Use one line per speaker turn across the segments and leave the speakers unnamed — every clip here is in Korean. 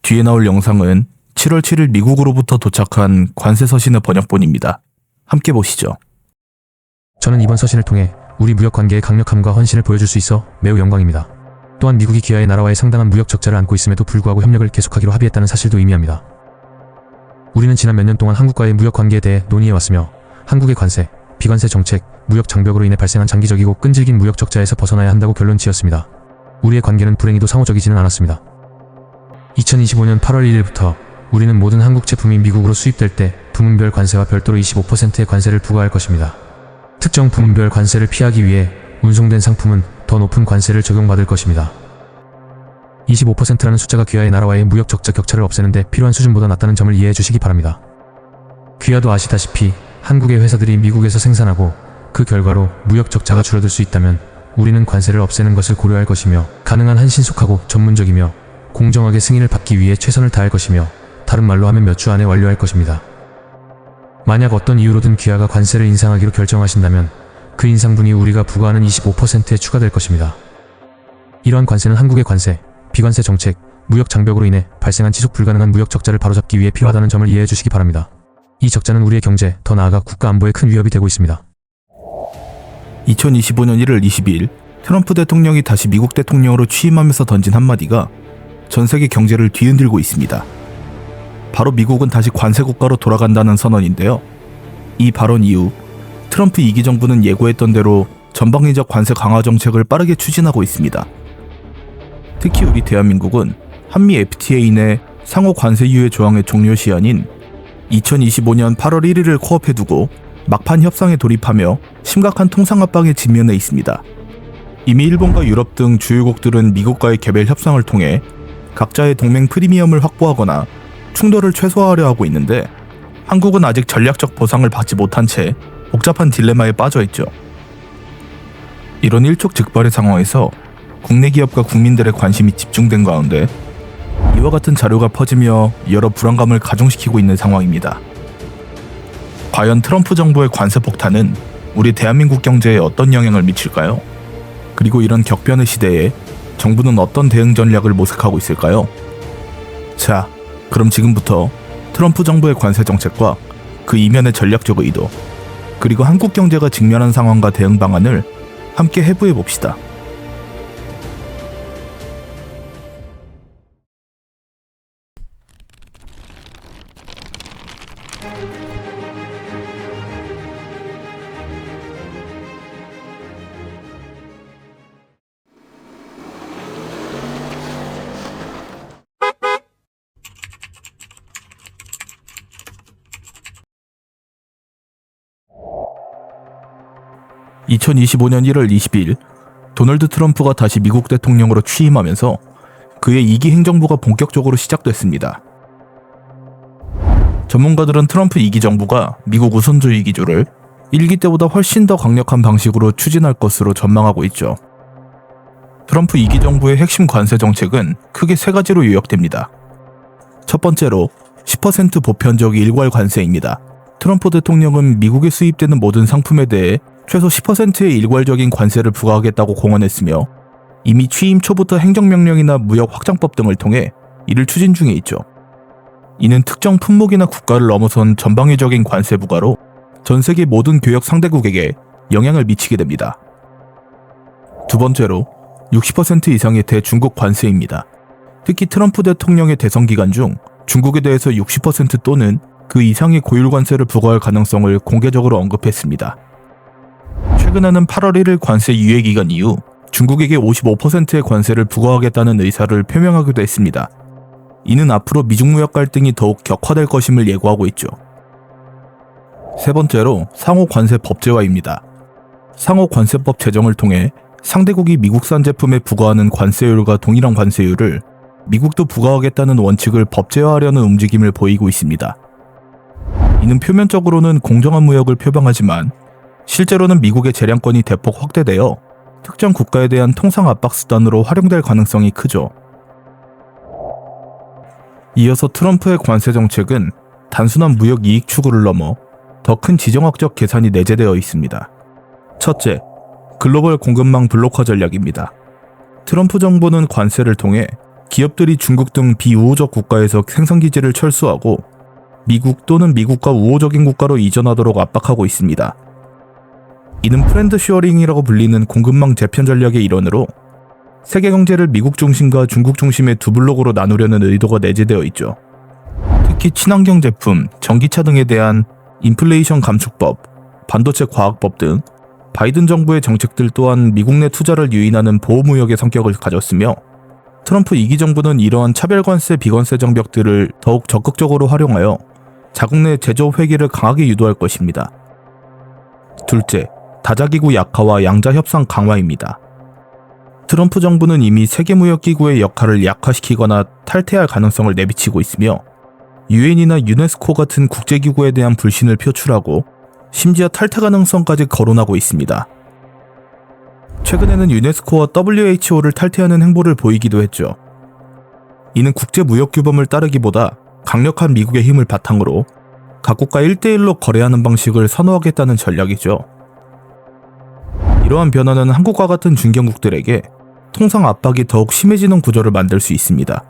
뒤에 나올 영상은 7월 7일 미국으로부터 도착한 관세 서신의 번역본입니다. 함께 보시죠.
저는 이번 서신을 통해 우리 무역 관계의 강력함과 헌신을 보여줄 수 있어 매우 영광입니다. 또한 미국이 기아의 나라와의 상당한 무역 적자를 안고 있음에도 불구하고 협력을 계속하기로 합의했다는 사실도 의미합니다. 우리는 지난 몇 년 동안 한국과의 무역 관계에 대해 논의해왔으며 한국의 관세, 비관세 정책, 무역 장벽으로 인해 발생한 장기적이고 끈질긴 무역 적자에서 벗어나야 한다고 결론 지었습니다. 우리의 관계는 불행히도 상호적이지는 않았습니다. 2025년 8월 1일부터 우리는 모든 한국 제품이 미국으로 수입될 때 부문별 관세와 별도로 25%의 관세를 부과할 것입니다. 특정 부문별 관세를 피하기 위해 운송된 상품은 더 높은 관세를 적용받을 것입니다. 25%라는 숫자가 귀하의 나라와의 무역 적자 격차를 없애는 데 필요한 수준보다 낮다는 점을 이해해 주시기 바랍니다. 귀하도 아시다시피 한국의 회사들이 미국에서 생산하고 그 결과로 무역 적자가 줄어들 수 있다면 우리는 관세를 없애는 것을 고려할 것이며 가능한 한 신속하고 전문적이며 공정하게 승인을 받기 위해 최선을 다할 것이며 다른 말로 하면 몇 주 안에 완료할 것입니다. 만약 어떤 이유로든 귀하가 관세를 인상하기로 결정하신다면 그 인상분이 우리가 부과하는 25%에 추가될 것입니다. 이러한 관세는 한국의 관세, 비관세 정책, 무역 장벽으로 인해 발생한 지속 불가능한 무역 적자를 바로잡기 위해 필요하다는 점을 이해해 주시기 바랍니다. 이 적자는 우리의 경제, 더 나아가 국가 안보에 큰 위협이 되고 있습니다.
2025년 1월 22일 트럼프 대통령이 다시 미국 대통령으로 취임하면서 던진 한마디가 전 세계 경제를 뒤흔들고 있습니다. 바로 미국은 다시 관세 국가로 돌아간다는 선언인데요. 이 발언 이후 트럼프 2기 정부는 예고했던 대로 전방위적 관세 강화 정책을 빠르게 추진하고 있습니다. 특히 우리 대한민국은 한미 FTA 내 상호 관세 유예 조항의 종료 시한인 2025년 8월 1일을 코앞에 두고 막판 협상에 돌입하며 심각한 통상 압박에 직면해 있습니다. 이미 일본과 유럽 등 주요국들은 미국과의 개별 협상을 통해 각자의 동맹 프리미엄을 확보하거나 충돌을 최소화하려 하고 있는데 한국은 아직 전략적 보상을 받지 못한 채 복잡한 딜레마에 빠져 있죠. 이런 일촉즉발의 상황에서 국내 기업과 국민들의 관심이 집중된 가운데 이와 같은 자료가 퍼지며 여러 불안감을 가중시키고 있는 상황입니다. 과연 트럼프 정부의 관세 폭탄은 우리 대한민국 경제에 어떤 영향을 미칠까요? 그리고 이런 격변의 시대에 정부는 어떤 대응 전략을 모색하고 있을까요? 자, 그럼 지금부터 트럼프 정부의 관세 정책과 그 이면의 전략적 의도, 그리고 한국 경제가 직면한 상황과 대응 방안을 함께 해부해 봅시다. (2025년 1월 22일) 도널드 트럼프가 다시 미국 대통령으로 취임하면서 그의 2기 행정부가 본격적으로 시작됐습니다. 전문가들은 트럼프 2기 정부가 미국 우선주의 기조를 1기 때보다 훨씬 더 강력한 방식으로 추진할 것으로 전망하고 있죠. 트럼프 2기 정부의 핵심 관세 정책은 크게 세 가지로 요약됩니다. 첫 번째로 10% 보편적 일괄 관세입니다. 트럼프 대통령은 미국에 수입되는 모든 상품에 대해 최소 10%의 일괄적인 관세를 부과하겠다고 공언했으며 이미 취임 초부터 행정명령이나 무역 확장법 등을 통해 이를 추진 중에 있죠. 이는 특정 품목이나 국가를 넘어선 전방위적인 관세 부과로 전 세계 모든 교역 상대국에게 영향을 미치게 됩니다. 두 번째로 60% 이상의 대중국 관세입니다. 특히 트럼프 대통령의 대선 기간 중 중국에 대해서 60% 또는 그 이상의 고율 관세를 부과할 가능성을 공개적으로 언급했습니다. 최근에는 8월 1일 관세 유예 기간 이후 중국에게 55%의 관세를 부과하겠다는 의사를 표명하기도 했습니다. 이는 앞으로 미중 무역 갈등이 더욱 격화될 것임을 예고하고 있죠. 세 번째로 상호 관세 법제화입니다. 상호 관세법 제정을 통해 상대국이 미국산 제품에 부과하는 관세율과 동일한 관세율을 미국도 부과하겠다는 원칙을 법제화하려는 움직임을 보이고 있습니다. 이는 표면적으로는 공정한 무역을 표방하지만 실제로는 미국의 재량권이 대폭 확대되어 특정 국가에 대한 통상 압박 수단으로 활용될 가능성이 크죠. 이어서 트럼프의 관세 정책은 단순한 무역 이익 추구를 넘어 더 큰 지정학적 계산이 내재되어 있습니다. 첫째, 글로벌 공급망 블록화 전략입니다. 트럼프 정부는 관세를 통해 기업들이 중국 등 비우호적 국가에서 생산기지를 철수하고 미국 또는 미국과 우호적인 국가로 이전하도록 압박하고 있습니다. 이는 프렌드 쉐어링이라고 불리는 공급망 재편 전략의 일환으로 세계 경제를 미국 중심과 중국 중심의 두 블록으로 나누려는 의도가 내재되어 있죠. 특히 친환경 제품, 전기차 등에 대한 인플레이션 감축법, 반도체 과학법 등 바이든 정부의 정책들 또한 미국 내 투자를 유인하는 보호무역의 성격을 가졌으며 트럼프 2기 정부는 이러한 차별관세, 비관세 정벽들을 더욱 적극적으로 활용하여 자국 내 제조업 회귀를 강하게 유도할 것입니다. 둘째, 다자기구 약화와 양자 협상 강화입니다. 트럼프 정부는 이미 세계무역기구의 역할을 약화시키거나 탈퇴할 가능성을 내비치고 있으며 유엔이나 유네스코 같은 국제기구에 대한 불신을 표출하고 심지어 탈퇴 가능성까지 거론하고 있습니다. 최근에는 유네스코와 WHO를 탈퇴하는 행보를 보이기도 했죠. 이는 국제무역규범을 따르기보다 강력한 미국의 힘을 바탕으로 각국과 1대1로 거래하는 방식을 선호하겠다는 전략이죠. 이러한 변화는 한국과 같은 중견국들에게 통상 압박이 더욱 심해지는 구조를 만들 수 있습니다.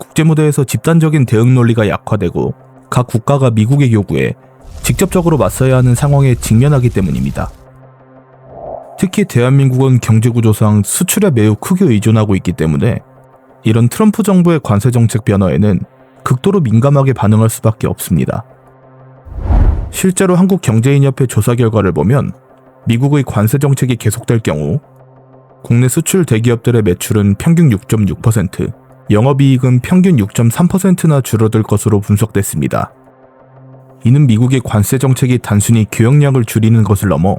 국제무대에서 집단적인 대응 논리가 약화되고 각 국가가 미국의 요구에 직접적으로 맞서야 하는 상황에 직면하기 때문입니다. 특히 대한민국은 경제구조상 수출에 매우 크게 의존하고 있기 때문에 이런 트럼프 정부의 관세정책 변화에는 극도로 민감하게 반응할 수밖에 없습니다. 실제로 한국경제인협회 조사 결과를 보면 미국의 관세정책이 계속될 경우 국내 수출 대기업들의 매출은 평균 6.6%, 영업이익은 평균 6.3%나 줄어들 것으로 분석됐습니다. 이는 미국의 관세정책이 단순히 교역량을 줄이는 것을 넘어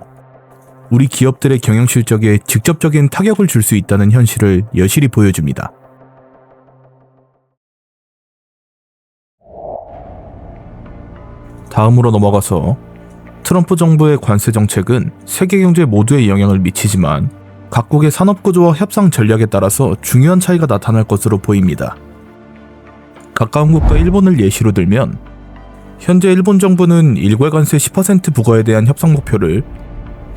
우리 기업들의 경영 실적에 직접적인 타격을 줄 수 있다는 현실을 여실히 보여줍니다. 다음으로 넘어가서 트럼프 정부의 관세 정책은 세계 경제 모두에 영향을 미치지만 각국의 산업구조와 협상 전략에 따라서 중요한 차이가 나타날 것으로 보입니다. 가까운 국가 일본을 예시로 들면 현재 일본 정부는 일괄관세 10% 부과에 대한 협상 목표를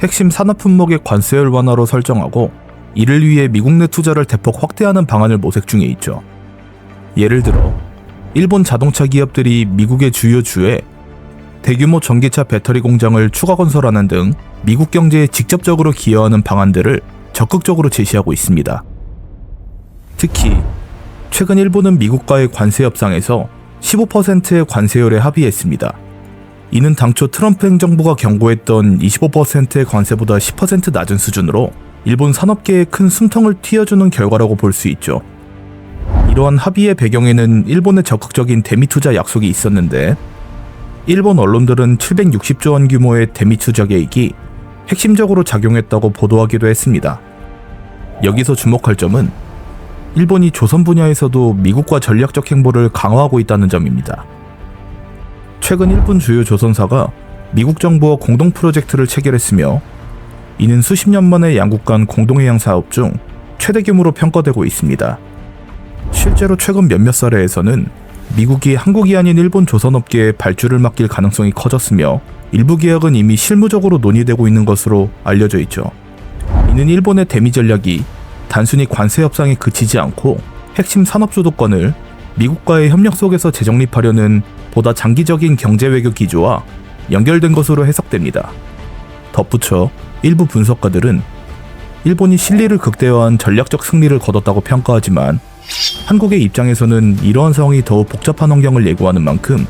핵심 산업 품목의 관세율 완화로 설정하고 이를 위해 미국 내 투자를 대폭 확대하는 방안을 모색 중에 있죠. 예를 들어 일본 자동차 기업들이 미국의 주요 주에 대규모 전기차 배터리 공장을 추가 건설하는 등 미국 경제에 직접적으로 기여하는 방안들을 적극적으로 제시하고 있습니다. 특히 최근 일본은 미국과의 관세 협상에서 15%의 관세율에 합의했습니다. 이는 당초 트럼프 행정부가 경고했던 25%의 관세보다 10% 낮은 수준으로 일본 산업계에 큰 숨통을 틔워주는 결과라고 볼 수 있죠. 이러한 합의의 배경에는 일본의 적극적인 대미 투자 약속이 있었는데 일본 언론들은 760조 원 규모의 대미 투자 계획이 핵심적으로 작용했다고 보도하기도 했습니다. 여기서 주목할 점은 일본이 조선 분야에서도 미국과 전략적 행보를 강화하고 있다는 점입니다. 최근 일본 주요 조선사가 미국 정부와 공동 프로젝트를 체결했으며 이는 수십 년 만에 양국 간 공동해양 사업 중 최대 규모로 평가되고 있습니다. 실제로 최근 몇몇 사례에서는 미국이 한국이 아닌 일본 조선업계에 발주를 맡길 가능성이 커졌으며 일부 계약은 이미 실무적으로 논의되고 있는 것으로 알려져 있죠. 이는 일본의 대미 전략이 단순히 관세 협상에 그치지 않고 핵심 산업 주도권을 미국과의 협력 속에서 재정립하려는 보다 장기적인 경제 외교 기조와 연결된 것으로 해석됩니다. 덧붙여 일부 분석가들은 일본이 실리를 극대화한 전략적 승리를 거뒀다고 평가하지만 한국의 입장에서는 이러한 상황이 더욱 복잡한 환경을 예고하는 만큼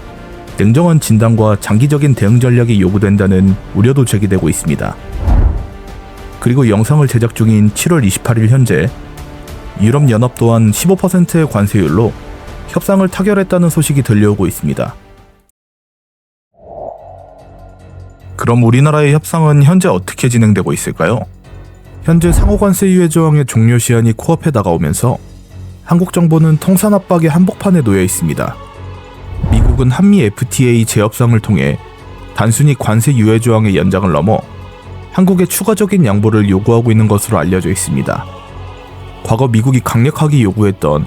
냉정한 진단과 장기적인 대응 전략이 요구된다는 우려도 제기되고 있습니다. 그리고 영상을 제작 중인 7월 28일 현재 유럽연합 또한 15%의 관세율로 협상을 타결했다는 소식이 들려오고 있습니다. 그럼 우리나라의 협상은 현재 어떻게 진행되고 있을까요? 현재 상호관세 유예 조항의 종료 시한이 코앞에 다가오면서 한국 정부는 통산 압박의 한복판에 놓여 있습니다. 미국은 한미 FTA 재협상을 통해 단순히 관세 유예 조항의 연장을 넘어 한국의 추가적인 양보를 요구하고 있는 것으로 알려져 있습니다. 과거 미국이 강력하게 요구했던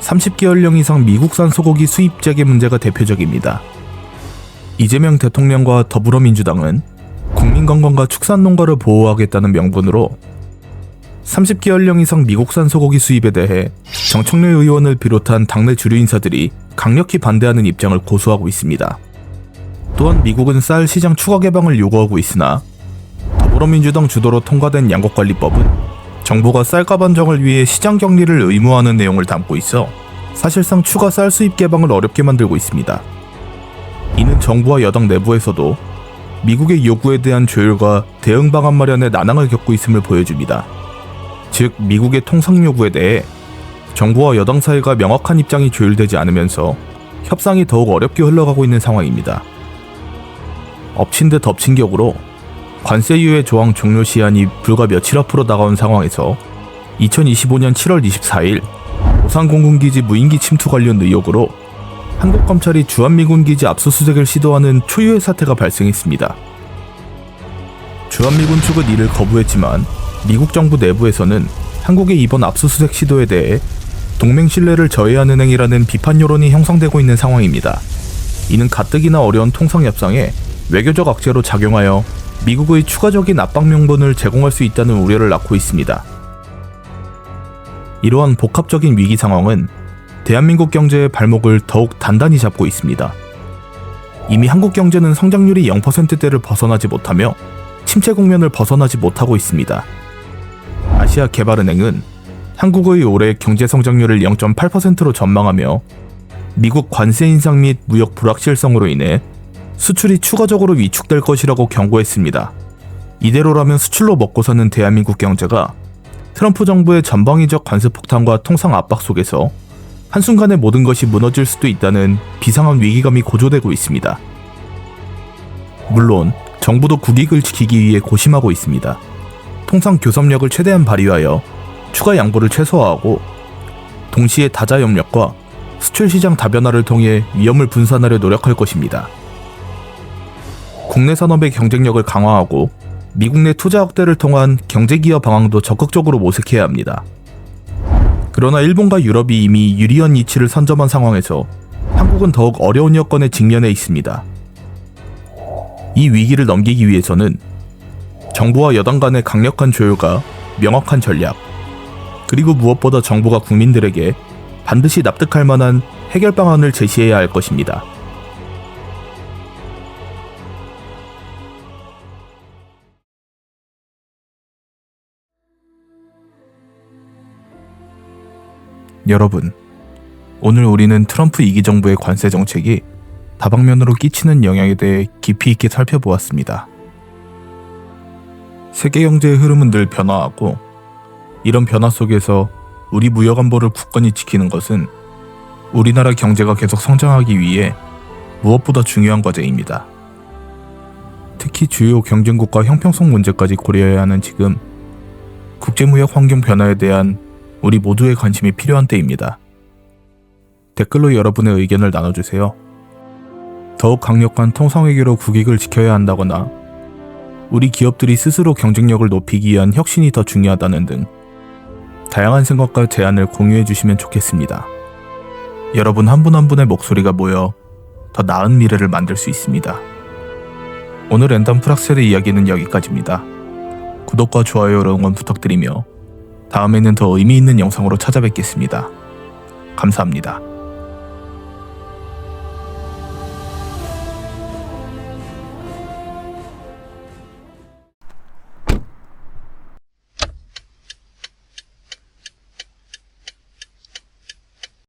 30개월령 이상 미국산 소고기 수입 재개 문제가 대표적입니다. 이재명 대통령과 더불어민주당은 국민건강과 축산농가를 보호하겠다는 명분으로 30개월령 이상 미국산 소고기 수입에 대해 정청래 의원을 비롯한 당내 주류 인사들이 강력히 반대하는 입장을 고수하고 있습니다. 또한 미국은 쌀 시장 추가 개방을 요구하고 있으나 더불어민주당 주도로 통과된 양곡관리법은 정부가 쌀값 안정을 위해 시장 격리를 의무화하는 내용을 담고 있어 사실상 추가 쌀 수입 개방을 어렵게 만들고 있습니다. 이는 정부와 여당 내부에서도 미국의 요구에 대한 조율과 대응 방안 마련에 난항을 겪고 있음을 보여줍니다. 즉, 미국의 통상 요구에 대해 정부와 여당 사이가 명확한 입장이 조율되지 않으면서 협상이 더욱 어렵게 흘러가고 있는 상황입니다. 엎친 데 덮친 격으로 관세 유예 조항 종료 시한이 불과 며칠 앞으로 다가온 상황에서 2025년 7월 24일 오산공군기지 무인기 침투 관련 의혹으로 한국 검찰이 주한미군기지 압수수색을 시도하는 초유의 사태가 발생했습니다. 주한미군 측은 이를 거부했지만 미국 정부 내부에서는 한국의 이번 압수수색 시도에 대해 동맹 신뢰를 저해하는 행위라는 비판 여론이 형성되고 있는 상황입니다. 이는 가뜩이나 어려운 통상 협상에 외교적 악재로 작용하여 미국의 추가적인 압박 명분을 제공할 수 있다는 우려를 낳고 있습니다. 이러한 복합적인 위기 상황은 대한민국 경제의 발목을 더욱 단단히 잡고 있습니다. 이미 한국 경제는 성장률이 0%대를 벗어나지 못하며 침체 국면을 벗어나지 못하고 있습니다. 아시아개발은행은 한국의 올해 경제 성장률을 0.8%로 전망하며 미국 관세 인상 및 무역 불확실성으로 인해 수출이 추가적으로 위축될 것이라고 경고했습니다. 이대로라면 수출로 먹고 사는 대한민국 경제가 트럼프 정부의 전방위적 관세 폭탄과 통상 압박 속에서 한순간에 모든 것이 무너질 수도 있다는 비상한 위기감이 고조되고 있습니다. 물론 정부도 국익을 지키기 위해 고심하고 있습니다. 통상 교섭력을 최대한 발휘하여 추가 양보를 최소화하고 동시에 다자 협력과 수출 시장 다변화를 통해 위험을 분산하려 노력할 것입니다. 국내 산업의 경쟁력을 강화하고 미국 내 투자 확대를 통한 경제 기여 방향도 적극적으로 모색해야 합니다. 그러나 일본과 유럽이 이미 유리한 이치를 선점한 상황에서 한국은 더욱 어려운 여건에 직면해 있습니다. 이 위기를 넘기기 위해서는 정부와 여당 간의 강력한 조율과 명확한 전략, 그리고 무엇보다 정부가 국민들에게 반드시 납득할 만한 해결 방안을 제시해야 할 것입니다. 여러분, 오늘 우리는 트럼프 2기 정부의 관세 정책이 다방면으로 끼치는 영향에 대해 깊이 있게 살펴보았습니다. 세계 경제의 흐름은 늘 변화하고 이런 변화 속에서 우리 무역 안보를 굳건히 지키는 것은 우리나라 경제가 계속 성장하기 위해 무엇보다 중요한 과제입니다. 특히 주요 경쟁국과 형평성 문제까지 고려해야 하는 지금 국제무역 환경 변화에 대한 우리 모두의 관심이 필요한 때입니다. 댓글로 여러분의 의견을 나눠주세요. 더욱 강력한 통상외교로 국익을 지켜야 한다거나 우리 기업들이 스스로 경쟁력을 높이기 위한 혁신이 더 중요하다는 등 다양한 생각과 제안을 공유해 주시면 좋겠습니다. 여러분 한 분 한 분의 목소리가 모여 더 나은 미래를 만들 수 있습니다. 오늘 랜덤 프락셀의 이야기는 여기까지입니다. 구독과 좋아요로 응원 부탁드리며 다음에는 더 의미 있는 영상으로 찾아뵙겠습니다. 감사합니다.